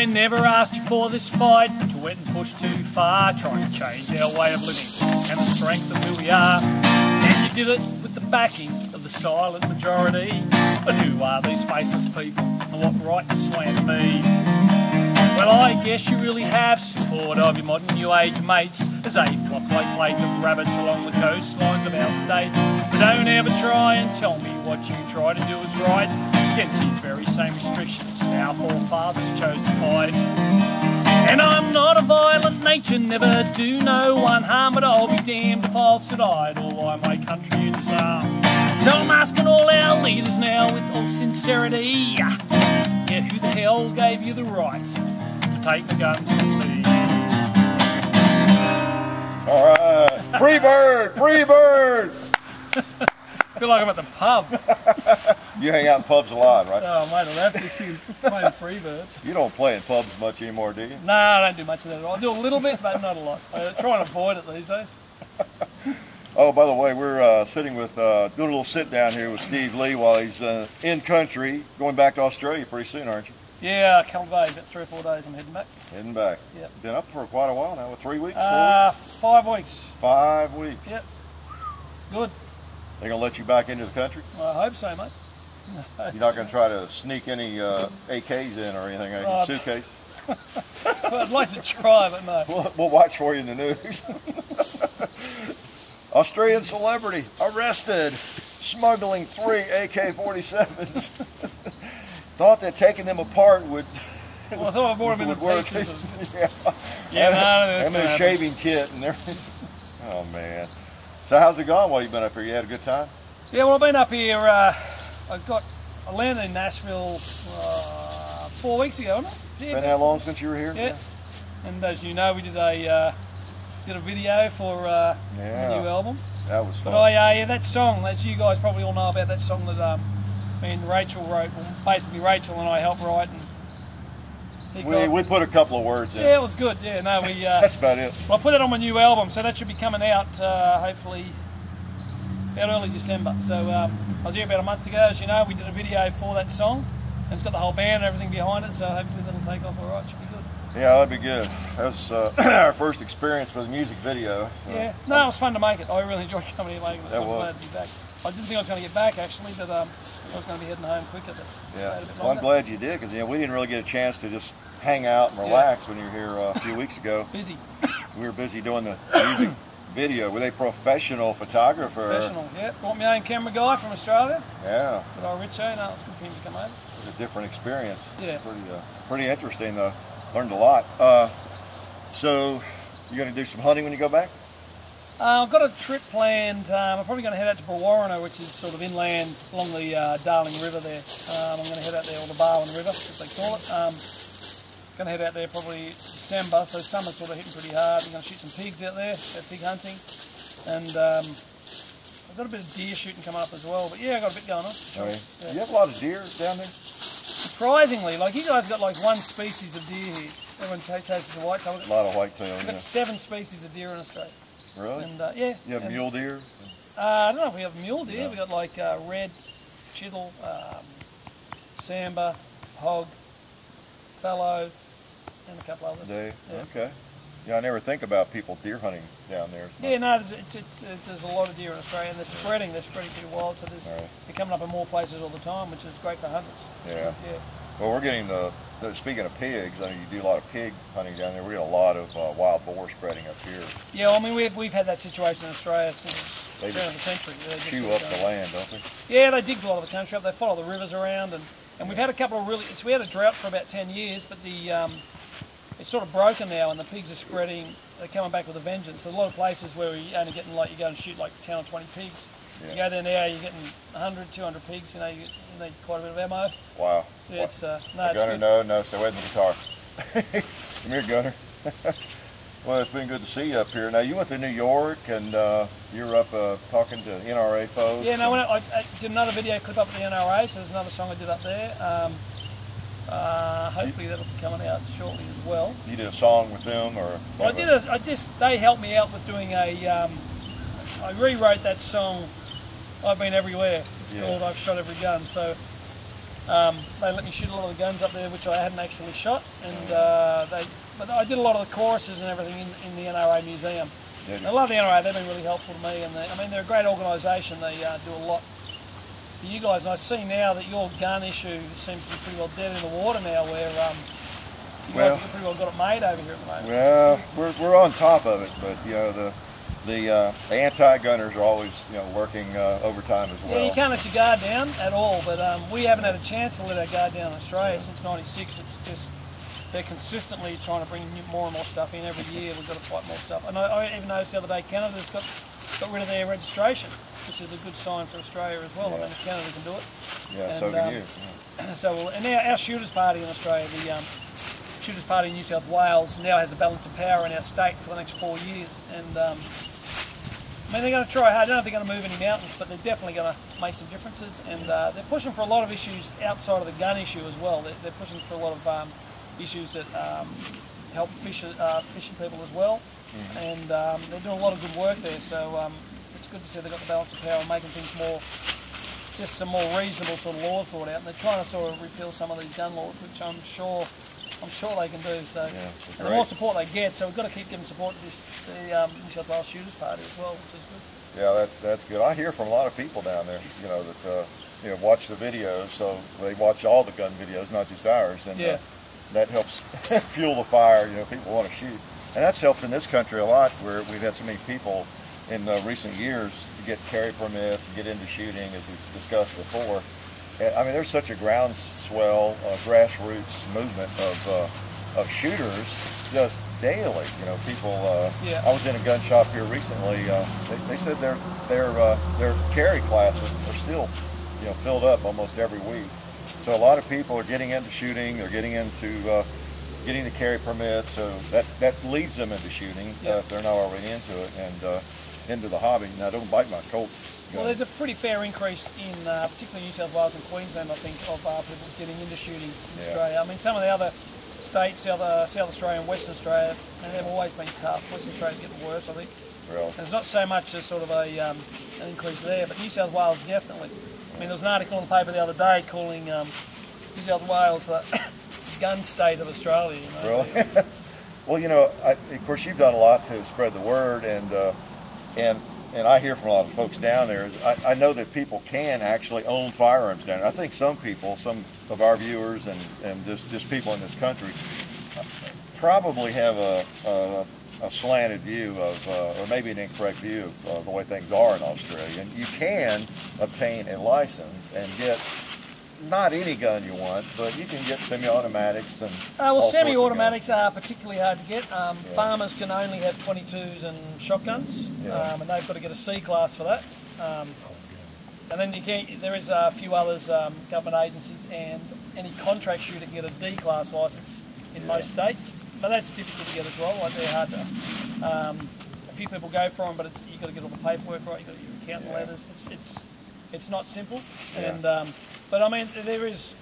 I never asked you for this fight, but you went and pushed too far, trying to change our way of living and the strength of who we are. And you did it with the backing of the silent majority. But who are these faceless people, and what right to slander me? Well, I guess you really have support of your modern new age mates as they flop like blades of rabbits along the coastlines of our states. But don't ever try and tell me what you try to do is right against these very same restrictions our forefathers chose to fight. And I'm not a violent nature, never do no one harm, but I'll be damned if I'll sit idle while my country is disarmed. So I'm asking all our leaders now with all sincerity, yeah, who the hell gave you the right to take the guns from me? All right, free bird, free bird. I feel like I'm at the pub. You hang out in pubs a lot, right? Oh, mate, I'll have to see playing Freebird. You don't play in pubs much anymore, do you? No, I don't do much of that at all. I do a little bit, but not a lot. I try and avoid it these days. Oh, by the way, we're sitting with, doing a little sit down here with Steve Lee while he's in country, going back to Australia pretty soon, aren't you? Yeah, Calvay, about 3 or 4 days I'm heading back. Heading back. Yep. Been up for quite a while now, 3 weeks, 4 weeks? 5 weeks. 5 weeks. Yep. Good. They gonna let you back into the country? Well, I hope so, mate. You're not gonna try to sneak any AKs in or anything in your suitcase? Well, I'd like to try, but no. We'll watch for you in the news. Australian celebrity arrested, smuggling 3 AK-47s. Thought that taking them apart would. Well, I thought I bought them in the pieces. Yeah, and a shaving kit and everything. Oh man. So how's it gone while you've been up here? You had a good time? Yeah, well, I've been up here. I landed in Nashville 4 weeks ago, hasn't it? Yeah, been that long since you were here? Yeah. And as you know, we did a video for the new album. That was fun. But yeah, that song, that you guys probably all know about that song that me and Rachel wrote. Well, basically Rachel and I helped write. And we put a couple of words in. Yeah, it was good. Yeah, no, we. That's about it. Well, I put it on my new album, so that should be coming out hopefully about early December. So I was here about a month ago, as you know. We did a video for that song, and it's got the whole band and everything behind it. So hopefully that'll take off all right. Should be good. Yeah, that'd be good. That was our first experience for the music video. So. Yeah, no, it was fun to make it. I really enjoyed coming here making it. So I'm glad to be back. I didn't think I was going to get back actually, but I was going to be heading home quicker. But yeah, well, I'm glad you did, because we didn't really get a chance to just hang out and relax when you were here a few weeks ago. Busy. We were busy doing the music video with a professional photographer. Professional, yeah. Brought my own camera guy from Australia. Yeah. Good old Richo. No, it's good for him to come over. It was a different experience. Yeah. Pretty interesting though. Learned a lot. So you're going to do some hunting when you go back? I've got a trip planned. I'm probably going to head out to Brewarrina, which is sort of inland along the Darling River there. I'm going to head out there, or the Barwon River, as they call it. Going to head out there probably December, so summer's sort of hitting pretty hard. I'm going to shoot some pigs out there, pig hunting. And I've got a bit of deer shooting coming up as well. But yeah, I've got a bit going on. Oh, yeah. Do you have a lot of deer down there? Surprisingly, like you guys got like 1 species of deer here. Everyone chases the whitetail. A lot of whitetail. We've got 7 species of deer in Australia. Really? And yeah. You have mule deer? I don't know if we have mule deer. No. We got like red, chital, sambar, hog, fallow, and a couple others. Yeah. Okay. Yeah, I never think about people deer hunting down there. Yeah, no, there's a lot of deer in Australia, and they're spreading pretty wild, so they're coming up in more places all the time, which is great for hunters. Yeah. Well, we're getting speaking of pigs, I mean, you do a lot of pig hunting down there. We get a lot of wild boar spreading up here. Yeah, well, I mean, we've had that situation in Australia since the turn of the century. They chew up the land, don't they? Yeah, they dig a lot of the country up. They follow the rivers around, and we've had a couple of we had a drought for about 10 years, but it's sort of broken now, and the pigs are spreading. They're coming back with a vengeance. There's a lot of places where you're only getting, like, you go and shoot like 10 or 20 pigs. Yeah. You go there now, you're getting 100, 200 pigs. You need quite a bit of ammo. Wow. Yeah, it's no, Gunner, it's good. no, stay away from the guitar. Come here, Gunner. Well, it's been good to see you up here. Now, you went to New York, and you were up talking to NRA folks. Yeah, no, I did another video clip up at the NRA, so there's another song I did up there. Hopefully that'll be coming out shortly as well. You did a song with them, or? Well, they helped me out with doing I rewrote that song, I've Been Everywhere. It's called I've Shot Every Gun. So They let me shoot a lot of the guns up there, which I hadn't actually shot, and but I did a lot of the choruses and everything in the NRA museum. I love the NRA. They've been really helpful to me, and I mean they're a great organisation. They do a lot for you guys. And I see now that your gun issue seems to be pretty well dead in the water now, where you guys have pretty well got it made over here at the moment. Well, we're on top of it, but you know the anti-gunners are always working overtime as well. Yeah, you can't let your guard down at all, but we haven't had a chance to let our guard down in Australia since '96. It's just they're consistently trying to bring more and more stuff in every year. We've got to fight more stuff. And I even noticed the other day Canada's got rid of their registration, which is a good sign for Australia as well. I mean, if Canada can do it. Yeah, and, so can you. Yeah. So, and our shooters party in Australia, the shooters party in New South Wales, now has a balance of power in our state for the next 4 years. And I mean, they're going to try hard. I don't know if they're going to move any mountains, but they're definitely going to make some differences. And they're pushing for a lot of issues outside of the gun issue as well. They're pushing for a lot of issues that help fishing people as well. And they're doing a lot of good work there. So it's good to see they've got the balance of power and making things just some more reasonable sort of laws brought out. And they're trying to sort of repeal some of these gun laws, which I'm sure they can do. So, and the more support they get, so we've got to keep giving support to the New South Wales Shooters Party as well, which is good. Yeah, that's good. I hear from a lot of people down there, that watch the videos. So they watch all the gun videos, not just ours, and that helps fuel the fire. People want to shoot, and that's helped in this country a lot, where we've had so many people in recent years to get carry permits, and get into shooting, as we've discussed before. I mean, there's such a groundswell, grassroots movement of shooters just daily. People. I was in a gun shop here recently. They said their carry classes are still, filled up almost every week. So a lot of people are getting into shooting. They're getting into getting the carry permits. So that leads them into shooting if they're not already into it and into the hobby. Now, don't bite my Colt. Well, there's a pretty fair increase in particularly New South Wales and Queensland, I think, of people getting into shooting in Australia. I mean, some of the other states, South Australia and Western Australia, and they've always been tough. Western Australia's getting worse, I think. Really? There's not so much as sort of an increase there, but New South Wales definitely. I mean, there was an article in the paper the other day calling New South Wales the gun state of Australia. Really? Well, of course, you've done a lot to spread the word, and I hear from a lot of folks down there. I know that people can actually own firearms down there. I think some people, some of our viewers and just people in this country probably have a slanted view of, or maybe an incorrect view of the way things are in Australia. And you can obtain a license and get not any gun you want, but you can get semi-automatics and well, semi-automatics are particularly hard to get. Farmers can only have 22s and shotguns, and they've got to get a C class for that. And then there is a few others, government agencies, and any contract shooter can get a D class license in most states. But that's difficult to get as well. Like they're hard to. A few people go for them, but you've got to get all the paperwork right. You've got your accountant letters. It's not simple, and but I mean there is.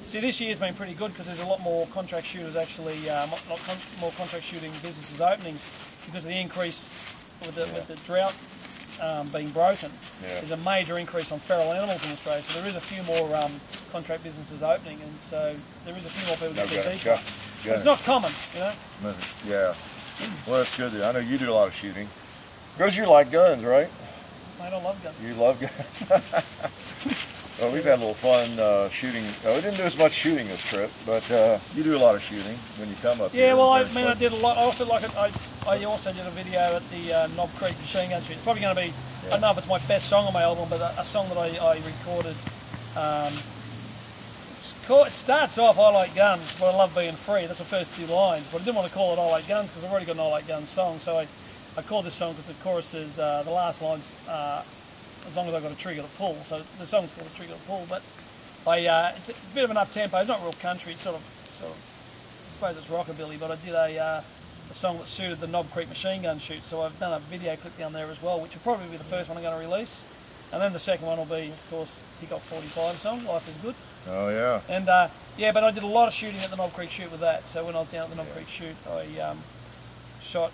See, this year's been pretty good because there's a lot more contract shooters actually, more contract shooting businesses opening because of the increase with the drought being broken. There's a major increase on feral animals in Australia, so there is a few more contract businesses opening, and so there is a few more people getting their teeth. It's not common, Yeah. Well, that's good. I know you do a lot of shooting. Because you like guns, right? I don't love guns. You love guns. Well, we've had a little fun shooting. We didn't do as much shooting this trip, but you do a lot of shooting when you come up here. Yeah, well, I did a lot. I also like it. I also did a video at the Knob Creek machine gun shoot. It's probably going to be, I don't know if it's my best song on my album, but a song that I recorded. It starts off, I like guns, but I love being free. That's the first two lines. But I didn't want to call it I like guns because I've already got an I like guns song. So I called this song because the chorus says, the last line's, as long as I've got a trigger to pull. So the song's called a trigger to pull. But it's a bit of an up-tempo. It's not real country. It's sort of, I suppose it's rockabilly. But I did a song that suited the Knob Creek machine gun shoot. So I've done a video clip down there as well, which will probably be the first one I'm going to release. And then the second one will be, of course, Pick Up 45 song, Life is Good. Oh, yeah. And, but I did a lot of shooting at the Knob Creek shoot with that. So when I was down at the Knob Creek shoot, I shot,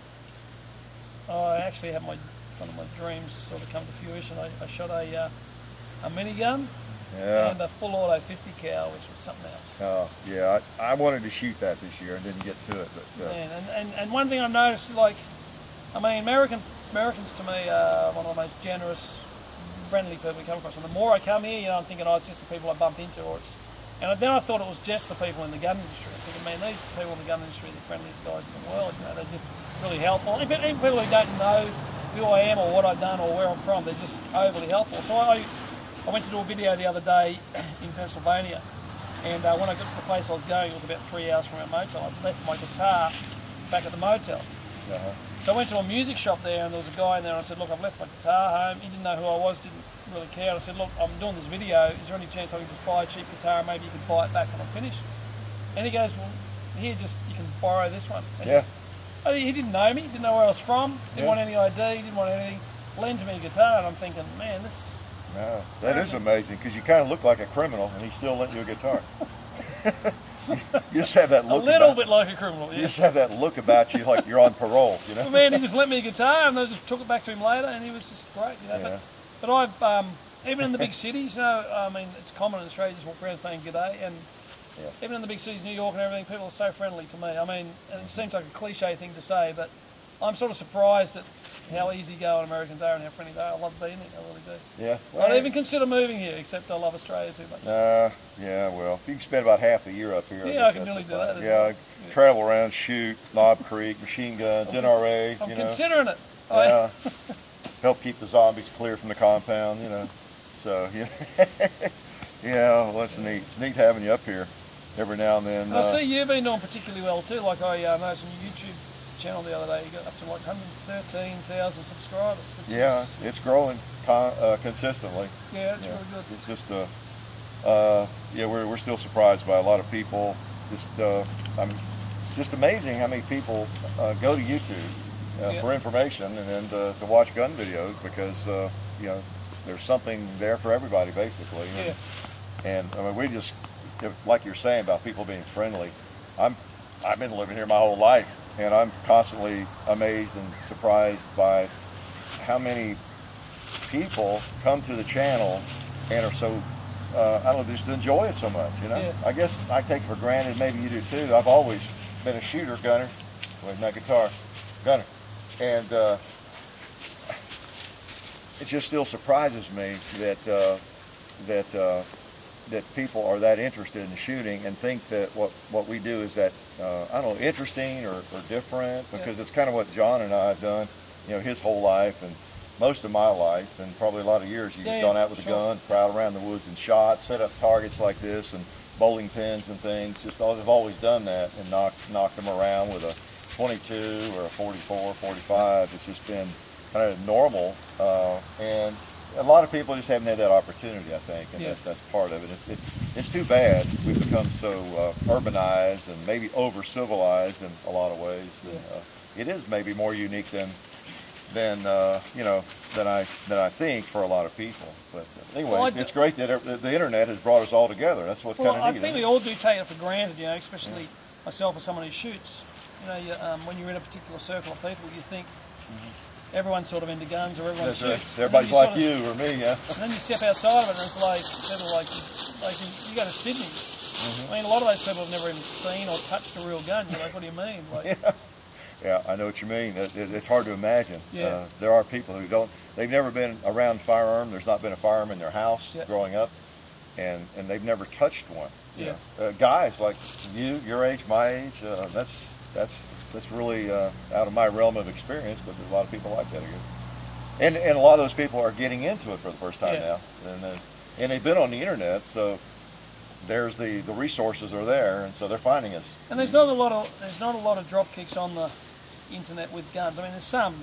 I actually had one of my dreams sort of come to fruition. I shot a minigun Yeah. and a full auto 50 cal, which was something else. Oh, yeah. I wanted to shoot that this year and didn't get to it. But, and one thing I've noticed, like, I mean, Americans to me are one of the most generous, friendly people you come across. And the more I come here, you know, I'm thinking, oh, it's just the people I bump into, or it's. And then I thought it was just the people in the gun industry. I'm thinking, man, these people in the gun industry are the friendliest guys in the world. You know, they're just really helpful. Even people who don't know who I am or what I've done or where I'm from, they're just overly helpful. So I went to do a video the other day in Pennsylvania, and when I got to the place I was going, it was about 3 hours from our motel. I left my guitar back at the motel. So I went to a music shop there, and there was a guy in there, and I said, look, I've left my guitar home. He didn't know who I was, didn't really care. I said, look, I'm doing this video. Is there any chance I can just buy a cheap guitar and maybe you can buy it back when I'm finished? And he goes, well, here, you can borrow this one. And he didn't know me, didn't know where I was from, didn't want any ID, didn't want anything. Lends me a guitar, and I'm thinking, man, this... No, that is amazing, because you kind of look like a criminal, and he still lent you a guitar. You just have that look. A little bit like a criminal, yeah. You just have that look about you, like you're on parole, you know. Well, man, he just lent me a guitar, and I just took it back to him later, and he was just great, you know. Yeah. But I've even in the big cities, you know, I mean, it's common in Australia to just walk around saying g'day, and even in the big cities, New York and everything, people are so friendly to me. I mean, and it seems like a cliche thing to say, but I'm sort of surprised at how easygoing Americans are and how friendly they are. I love being here, I really do. Yeah. Well, I don't even consider moving here, except I love Australia too much. Yeah, well, if you can spend about half the year up here. Yeah, I can nearly do that. Yeah, travel around, shoot, Knob Creek, machine guns, NRA, I'm considering it. Yeah. Help keep the zombies clear from the compound, you know. So, yeah, well, that's neat. It's neat having you up here every now and then. I see you've been doing particularly well too. Like I noticed on your YouTube channel the other day, you got up to like 113,000 subscribers. Yeah, it's growing consistently. Yeah, it's really good. It's just, yeah, we're still surprised by a lot of people. Just amazing how many people go to YouTube for information and then to watch gun videos, because you know, there's something there for everybody basically. Yeah. And I mean, we just, like you're saying about people being friendly. I've been living here my whole life, and I'm constantly amazed and surprised by how many people come to the channel and are so, I don't know, just enjoy it so much, you know? Yeah. I guess I take it for granted, maybe you do too. I've always been a shooter, gunner, with my guitar, gunner. And it just still surprises me that people are that interested in shooting and think that what we do is that, I don't know, interesting or different, because it's kind of what John and I have done, you know, his whole life and most of my life, and probably a lot of years. You've gone out with a gun, proud around the woods and shot, set up targets like this and bowling pins and things. I've always done that and knocked them around with a 22 or a 44, 45. It's just been kind of normal, and a lot of people just haven't had that opportunity, I think, and that's part of it. It's too bad we've become so urbanized and maybe over-civilized in a lot of ways. And, it is maybe more unique than you know, than I think for a lot of people. But anyway, it's great that the internet has brought us all together. That's what's kind of neat. I think we all do take it for granted, you know, especially myself as someone who shoots. You know, when you're in a particular circle of people, you think everyone's sort of into guns, or everyone shoots. Everybody's like you or me, yeah. And then you step outside of it, and it's like, you go to Sydney. I mean, a lot of those people have never even seen or touched a real gun. You're like, what do you mean? Like, yeah, I know what you mean. It's hard to imagine. Yeah. There are people who they've never been around firearm. There's not been a firearm in their house growing up, and they've never touched one. Yeah. Guys like you, your age, my age, that's really out of my realm of experience, but there's a lot of people like that, I guess. And a lot of those people are getting into it for the first time now, and they've been on the internet, so there's the resources are there, and so they're finding us. And there's not a lot of drop kicks on the internet with guns. I mean, there's some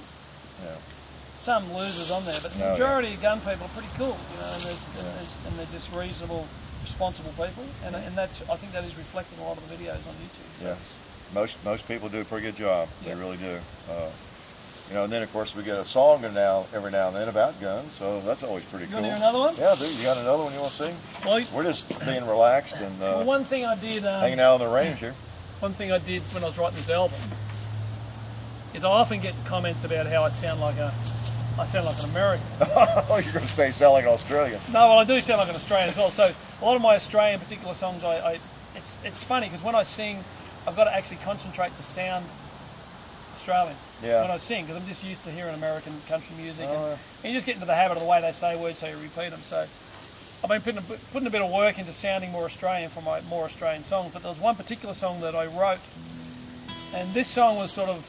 losers on there, but the majority of gun people are pretty cool, you know, and they're just reasonable, responsible people, and that's, I think that is reflected in a lot of the videos on YouTube. So most people do a pretty good job. They really do. You know, and then of course we get a song every now and then about guns, so that's always pretty cool. You want to hear another one? Yeah, dude, you got another one you want to sing? Well, we're just being relaxed and well, one thing I did, hanging out on the range here. One thing I did when I was writing this album is I often get comments about how I sound like a I sound like an American. Oh, you're going to say sound like an Australian. No, well, I do sound like an Australian as well. So a lot of my Australian particular songs, it's funny because when I sing, I've got to actually concentrate to sound Australian when I sing, because I'm just used to hearing American country music, and you just get into the habit of the way they say words, so you repeat them. So I've been putting a bit of work into sounding more Australian for my more Australian songs. But there was one particular song that I wrote, and this song was sort of,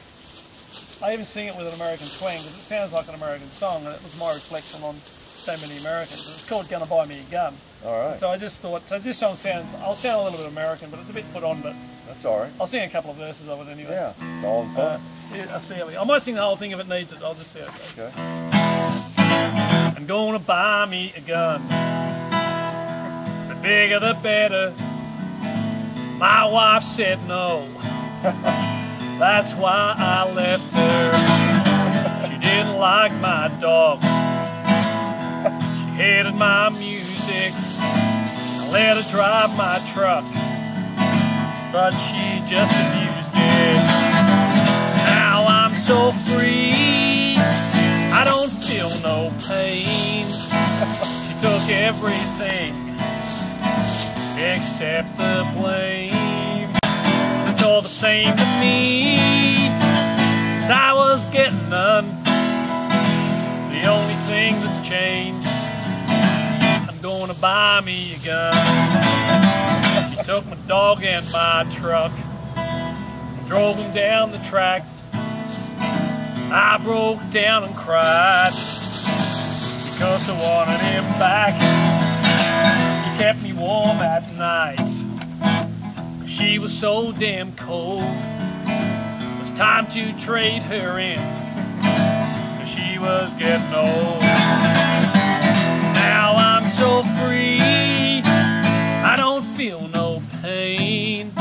I even sing it with an American twang because it sounds like an American song, and it was my reflection on so many Americans. It's called "Gonna Buy Me a Gun." All right. And so I just thought, so this song I'll sound a little bit American, but it's a bit put on, but that's all right. I'll sing a couple of verses of it anyway. Yeah, it's all in fun. Yeah, I'll see how I might sing the whole thing if it needs it. I'll just see how it goes. Okay. I'm gonna buy me a gun. The bigger the better. My wife said no. That's why I left her. She didn't like my dog. She hated my music. I let her drive my truck, but she just abused it. Now I'm so free, I don't feel no pain. She took everything except the blame. It's all the same to me, 'cause I was getting none. The only thing that's changed, I'm gonna buy me a gun. She took my dog and my truck, drove him down the track. I broke down and cried because I wanted him back. He kept me warm at night. She was so damn cold. It was time to trade her in, 'cause she was getting old. Now I'm so free, I don't feel no pain.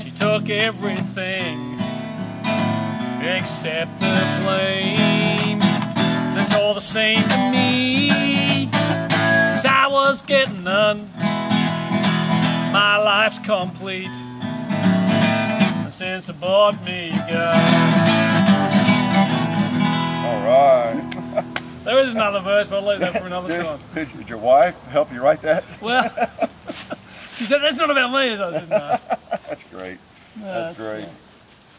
She took everything except the blame. That's all the same to me, 'cause I was getting none. My life's complete since I bought me a gun. All right. There is another verse, but I'll leave that for another song. Did your wife help you write that? Well, she said, that's not about me. So I said, no. That's great. No, that's great.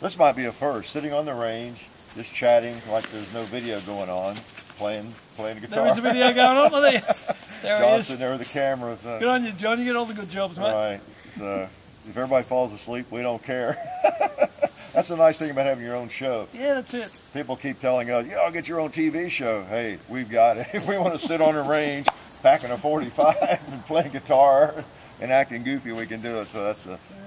This might be a first, sitting on the range, just chatting like there's no video going on, playing guitar. There is a video going on, there he is. Sitting there with the cameras. Good on you, John. You get all the good jobs, mate. Right. So if everybody falls asleep, we don't care. That's the nice thing about having your own show. Yeah, that's it. People keep telling us, yeah, I'll get your own TV show. Hey, we've got it. If we want to sit on the range, packing a 45 and playing guitar and acting goofy, we can do it. So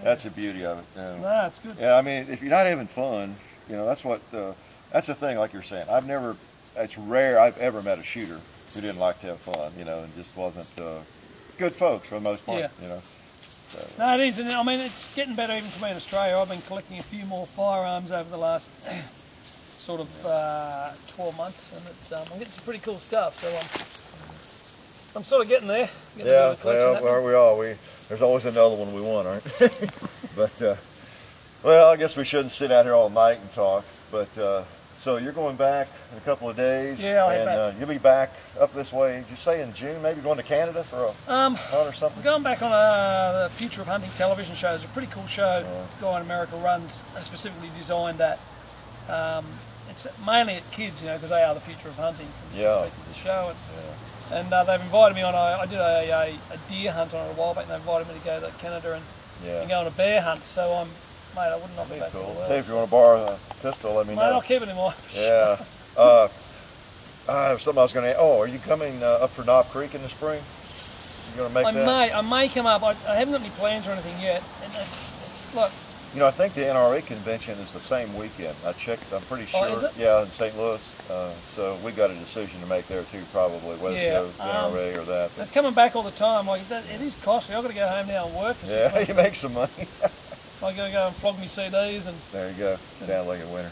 that's the beauty of it. No, that's good. Yeah, I mean, if you're not having fun, you know, that's the thing, like you're saying. It's rare I've ever met a shooter who didn't like to have fun, you know, and just wasn't good folks for the most part, you know. So, no, it is, and I mean, it's getting better even for me in Australia. I've been collecting a few more firearms over the last sort of 12 months, and I'm getting some pretty cool stuff. So I'm sort of getting there. Yeah, well, where we are, there's always another one we want, right? But well, I guess we shouldn't sit out here all night and talk. But so you're going back in a couple of days, and you'll be back up this way. Did you say in June? Maybe going to Canada for a hunt or something? We're going back on the Future of Hunting television show. It's a pretty cool show. A guy in America runs, specifically designed that. It's mainly at kids, you know, because they are the future of hunting. From the perspective of the show. And they've invited me on. I did a deer hunt on it a while back, and they invited me to go to Canada and go on a bear hunt. So mate, I wouldn't knock it back. Cool. Hey, if you want to borrow a pistol, let me know. Mate, I'll keep it in mind. Yeah. Something I was going to. Oh, are you coming up for Knob Creek in the spring? You going to make that? I may come up. I haven't got any plans or anything yet. And it's like. You know, I think the NRA convention is the same weekend. I checked. I'm pretty sure. Oh, is it? Yeah, in St. Louis. So we got a decision to make there too, probably whether to go to the NRA or that. It's coming back all the time. Like it is costly. I've got to go home now and work. Yeah, you make some money. I got to go and flog me CDs and. There you go. Down like a winter.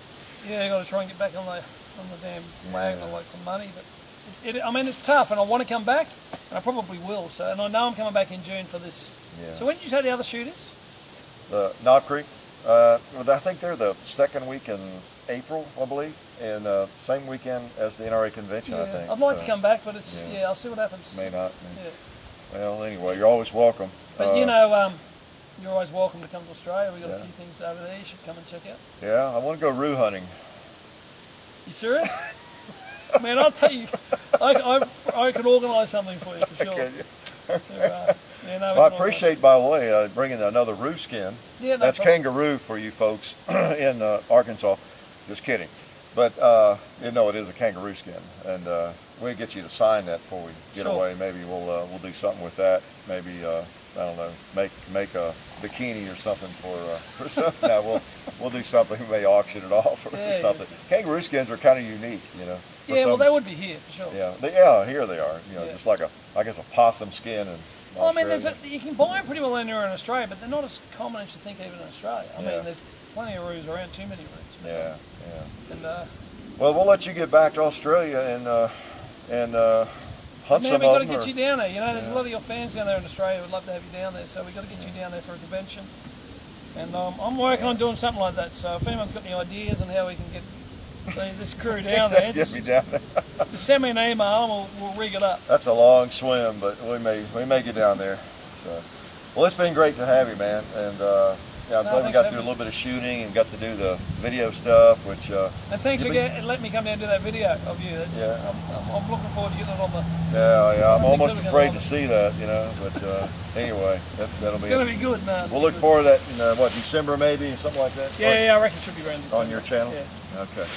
Yeah, I got to try and get back on the damn wagon. I like some money, but I mean it's tough, and I want to come back, and I probably will. So, and I know I'm coming back in June for this. Yeah. So when did you say the other shoot is? The Knob Creek. Well, I think they're the second week in April, I believe, and same weekend as the NRA convention, I think. I'd like to come back, but it's I'll see what happens. May not. Well, anyway, you're always welcome. But you know, you're always welcome to come to Australia. We've got a few things over there you should come and check out. Yeah, I want to go roo hunting. You serious? Man, I'll tell you, I could organise something for you for sure. Well, I appreciate, by the way, bringing another roo skin. Yeah, that's kangaroo for you folks in Arkansas. Just kidding. But, you know, it is a kangaroo skin. And we'll get you to sign that before we get away. Maybe we'll do something with that. Maybe, I don't know, make a bikini or something for something. No, we'll do something. We may auction it off or something. Kangaroo skins are kind of unique, you know. Yeah, well, they would be here for sure. Yeah, here they are. You know, just like I guess a possum skin. And well, I mean, you can buy them pretty well anywhere in Australia, but they're not as common as you think even in Australia. I mean, there's plenty of roos around, too many roos. Yeah. And well, we'll let you get back to Australia and hunt some of them. We've got to get you down there. You know, there's a lot of your fans down there in Australia who would love to have you down there, so we've got to get you down there for a convention. And I'm working on doing something like that, so if anyone's got any ideas on how we can get this crew down there, just send me an email and we'll rig it up. That's a long swim, but we may get down there. So, well, it's been great to have you, man, and I'm glad we got to do a little bit of shooting and got to do the video stuff, which. And thanks for letting me come down and do that video of you. I'm looking forward to getting it on the. Yeah, I'm almost afraid to see that, you know, but anyway, that'll be. It's going to be good, man. We'll look forward to that in December maybe, something like that. Yeah, I reckon it should be around December. On your channel. Yeah. Okay.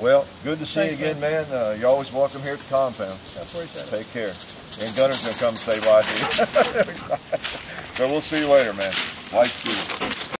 Well, good to see you again, man. You're always welcome here at the compound. I appreciate it. Take care. And Gunner's going to come say bye to you. So we'll see you later, man. Life to you.